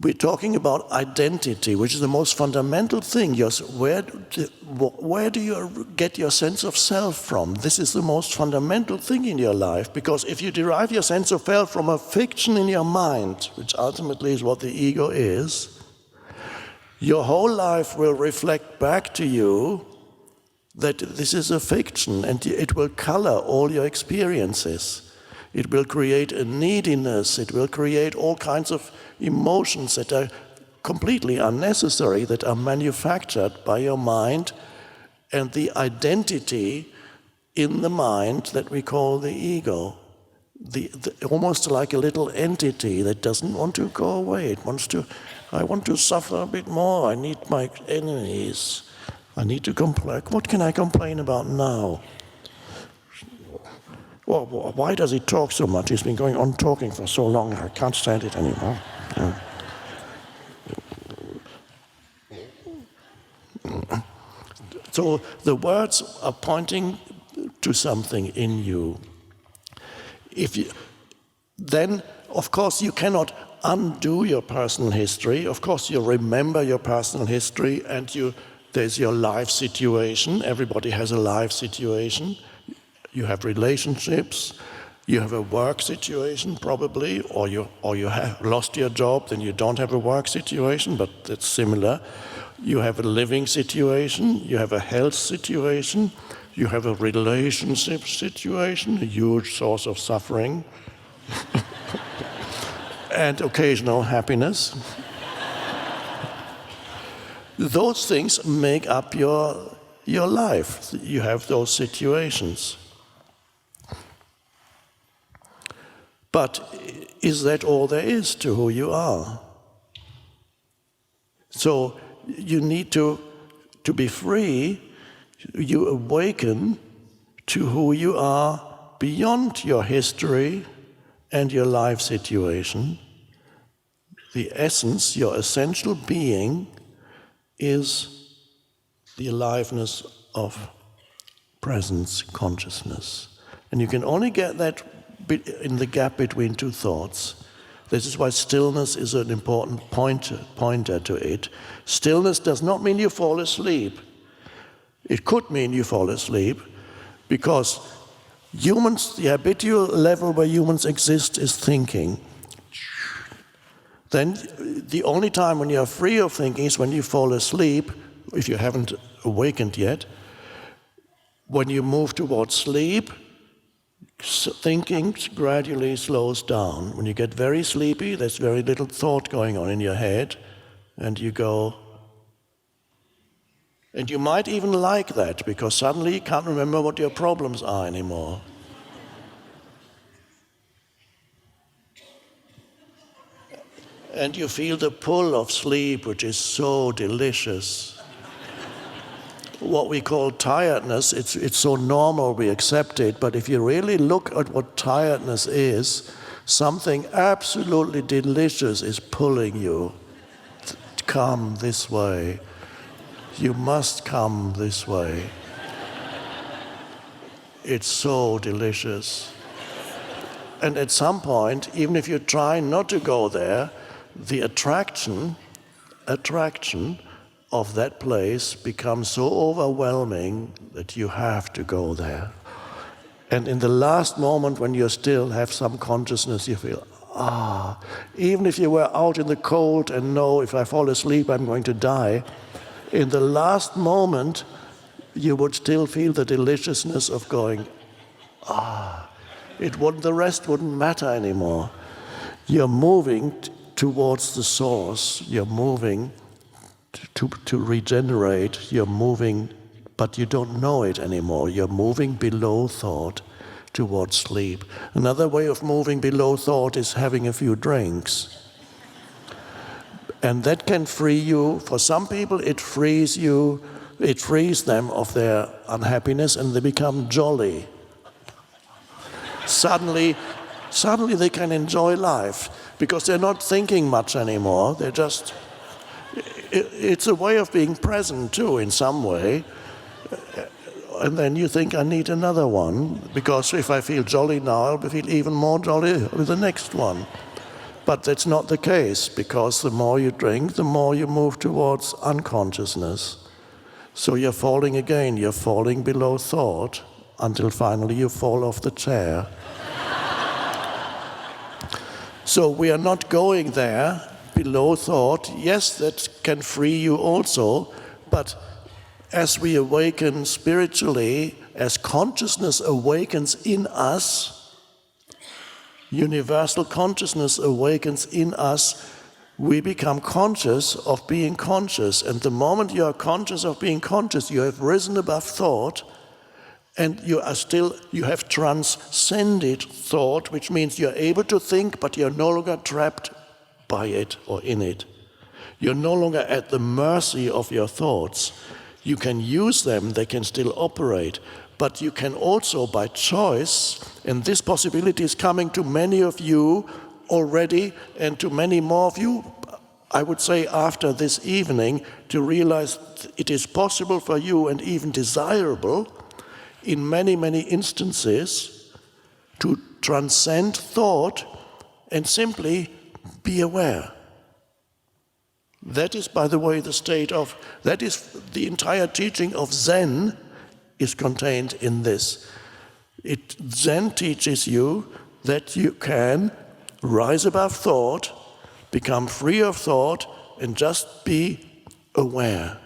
we're talking about identity, which is the most fundamental thing. Where do you get your sense of self from? This is the most fundamental thing in your life, because if you derive your sense of self from a fiction in your mind, which ultimately is what the ego is, your whole life will reflect back to you that this is a fiction, and it will color all your experiences. It will create a neediness, it will create all kinds of emotions that are completely unnecessary, that are manufactured by your mind, and the identity in the mind that we call the ego. Almost like a little entity that doesn't want to go away. It wants to, I want to suffer a bit more, I need my enemies. I need to complain. What can I complain about now? Well, why does he talk so much? He's been going on talking for so long, I can't stand it anymore. So the words are pointing to something in you. Then, of course, you cannot undo your personal history. Of course, you remember your personal history, and there's your life situation. Everybody has a life situation. You have relationships, you have a work situation probably, or you have lost your job, then you don't have a work situation, but it's similar. You have a living situation, you have a health situation, you have a relationship situation, a huge source of suffering, and occasional happiness. Those things make up your life. You have those situations. But is that all there is to who you are? So you need to be free. You awaken to who you are beyond your history and your life situation. The essence, your essential being, is the aliveness of presence consciousness. And you can only get that in the gap between two thoughts. This is why stillness is an important pointer to it. Stillness does not mean you fall asleep. It could mean you fall asleep, because humans, the habitual level where humans exist is thinking. Then the only time when you're free of thinking is when you fall asleep, if you haven't awakened yet. When you move towards sleep, thinking gradually slows down. When you get very sleepy, there's very little thought going on in your head, and you go. And you might even like that, because suddenly you can't remember what your problems are anymore. And you feel the pull of sleep, which is so delicious. What we call tiredness, it's so normal, we accept it, but if you really look at what tiredness is, something absolutely delicious is pulling you. Come this way. You must come this way. It's so delicious. And at some point, even if you try not to go there, the attraction of that place becomes so overwhelming that you have to go there. And in the last moment when you still have some consciousness, you feel, even if you were out in the cold and know if I fall asleep I'm going to die, in the last moment you would still feel the deliciousness of going, the rest wouldn't matter anymore. You're moving towards the source, you're moving to regenerate, you're moving, but you don't know it anymore. You're moving below thought towards sleep. Another way of moving below thought is having a few drinks. And that can free you. For some people, it frees them of their unhappiness, and they become jolly. Suddenly they can enjoy life, because they're not thinking much anymore. They're just... It's a way of being present too, in some way. And then you think, I need another one, because if I feel jolly now, I'll feel even more jolly with the next one. But that's not the case, because the more you drink, the more you move towards unconsciousness. So you're falling again, you're falling below thought, until finally you fall off the chair. So we are not going there, below thought. Yes, that can free you also, but as we awaken spiritually, as consciousness awakens in us, universal consciousness awakens in us, we become conscious of being conscious. And the moment you are conscious of being conscious, you have risen above thought, and you have transcended thought, which means you're able to think, but you're no longer trapped by it or in it. You're no longer at the mercy of your thoughts. You can use them, they can still operate, but you can also, by choice, and this possibility is coming to many of you already, and to many more of you, I would say after this evening, to realize it is possible for you and even desirable in many, many instances to transcend thought and simply be aware. That is, by the way, that is the entire teaching of Zen is contained in this. Zen teaches you that you can rise above thought, become free of thought, and just be aware.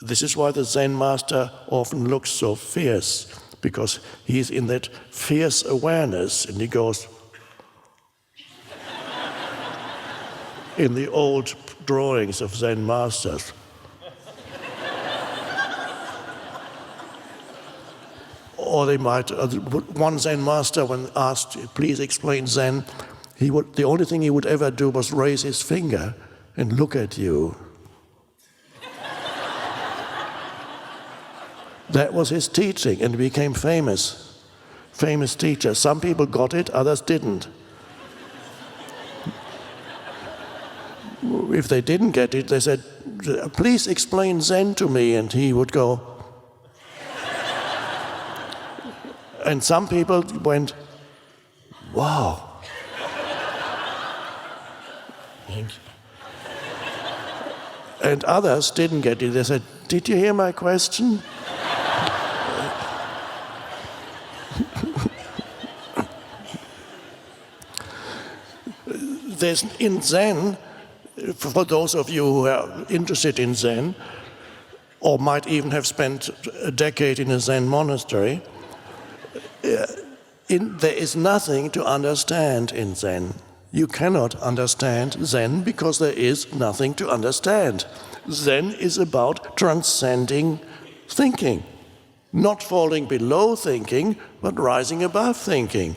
This is why the Zen master often looks so fierce, because he's in that fierce awareness, and he goes in the old drawings of Zen masters. Or they might, one Zen master, when asked, please explain Zen, the only thing he would ever do was raise his finger and look at you. That was his teaching, and he became famous teacher. Some people got it, others didn't. If they didn't get it, they said, please explain Zen to me, and he would go. And some people went, wow. And others didn't get it. They said, did you hear my question? There's in Zen, for those of you who are interested in Zen, or might even have spent a decade in a Zen monastery, there is nothing to understand in Zen. You cannot understand Zen because there is nothing to understand. Zen is about transcending thinking, not falling below thinking, but rising above thinking.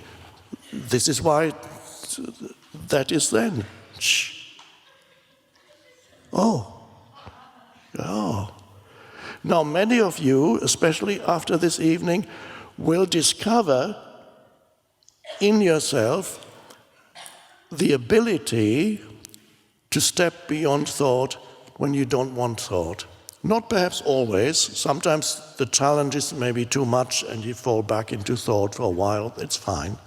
This is why that is Zen. Shh. Oh. Now many of you, especially after this evening, will discover in yourself the ability to step beyond thought when you don't want thought. Not perhaps always. Sometimes the challenges may be too much and you fall back into thought for a while. It's fine.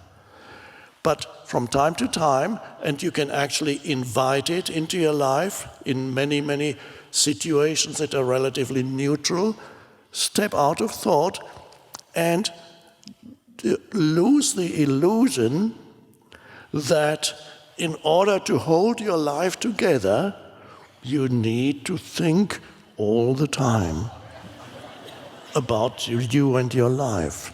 But from time to time, and you can actually invite it into your life in many, many situations that are relatively neutral, step out of thought and lose the illusion that in order to hold your life together, you need to think all the time about you and your life.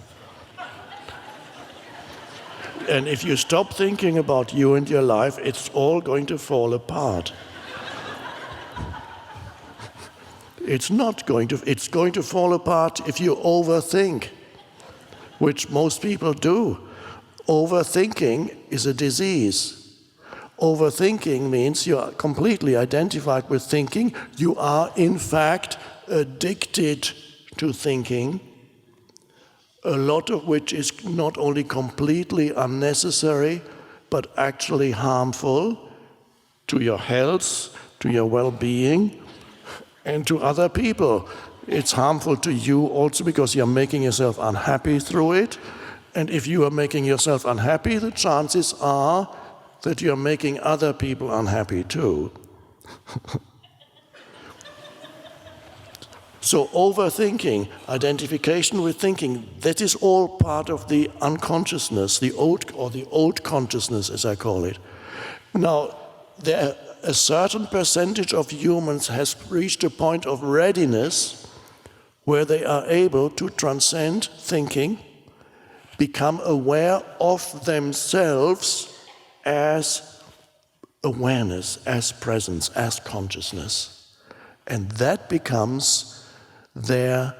And if you stop thinking about you and your life, it's all going to fall apart. It's going to fall apart if you overthink, which most people do. Overthinking is a disease. Overthinking means you are completely identified with thinking. You are, in fact, addicted to thinking, a lot of which is not only completely unnecessary, but actually harmful to your health, to your well-being, and to other people. It's harmful to you also because you're making yourself unhappy through it. And if you are making yourself unhappy, the chances are that you're making other people unhappy too. So overthinking, identification with thinking, that is all part of the unconsciousness, the old consciousness, as I call it. Now, a certain percentage of humans has reached a point of readiness where they are able to transcend thinking, become aware of themselves as awareness, as presence, as consciousness. And that becomes their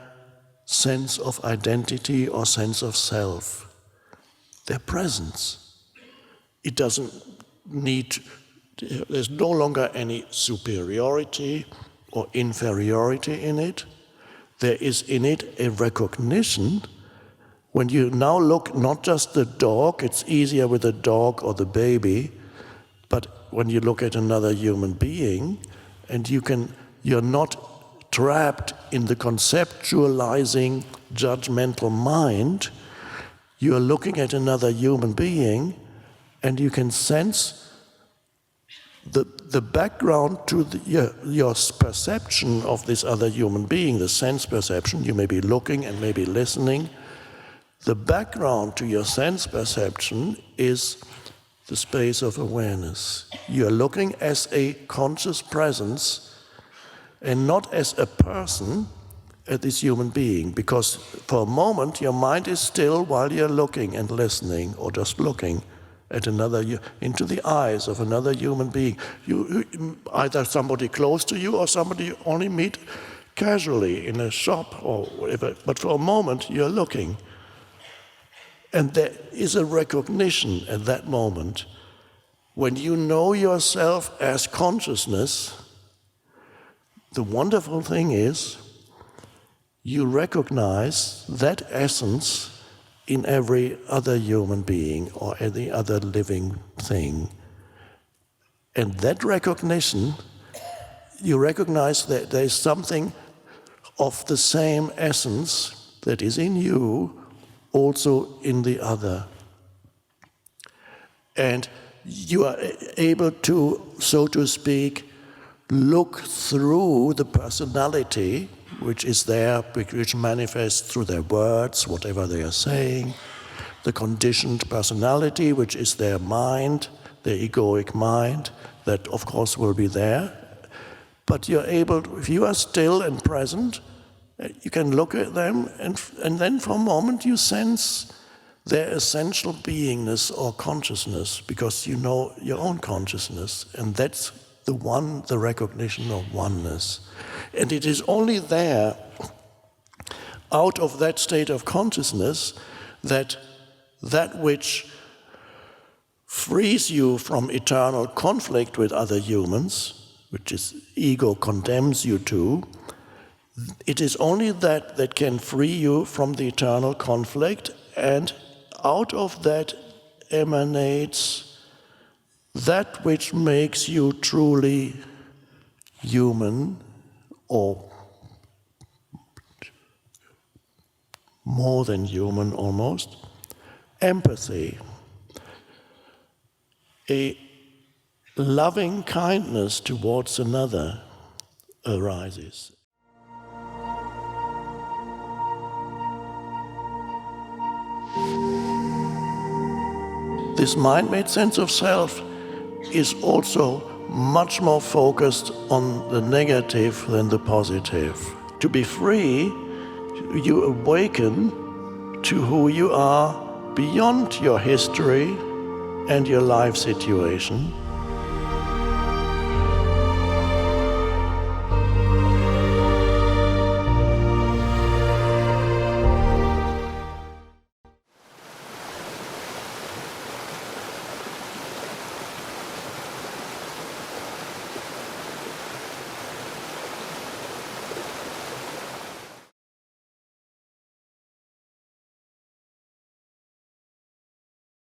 sense of identity or sense of self, their presence. It doesn't need, there's no longer any superiority or inferiority in it. There is in it a recognition. When you now look, not just the dog, it's easier with the dog or the baby, but when you look at another human being, and you're not trapped in the conceptualizing, judgmental mind, you're looking at another human being, and you can sense the background to your perception of this other human being, the sense perception. You may be looking and maybe listening. The background to your sense perception is the space of awareness. You're looking as a conscious presence and not as a person at this human being, because for a moment your mind is still while you're looking and listening, or just looking at into the eyes of another human being. Either somebody close to you or somebody you only meet casually in a shop or whatever, but for a moment you're looking. And there is a recognition at that moment. When you know yourself as consciousness, the wonderful thing is you recognize that essence in every other human being or any other living thing. And that recognition, you recognize that there is something of the same essence that is in you also in the other. And you are able to, so to speak, look through the personality which is there, which manifests through their words, whatever they are saying, the conditioned personality, which is their mind, their egoic mind, that of course will be there. But you're able, if you are still and present, you can look at them, and then for a moment you sense their essential beingness or consciousness, because you know your own consciousness, and that's the recognition of oneness. And it is only there, out of that state of consciousness, that which frees you from eternal conflict with other humans, which is ego condemns you to, it is only that can free you from the eternal conflict, and out of that emanates that which makes you truly human, or more than human almost, empathy, a loving kindness towards another arises. This mind-made sense of self is also much more focused on the negative than the positive. To be free, you awaken to who you are beyond your history and your life situation.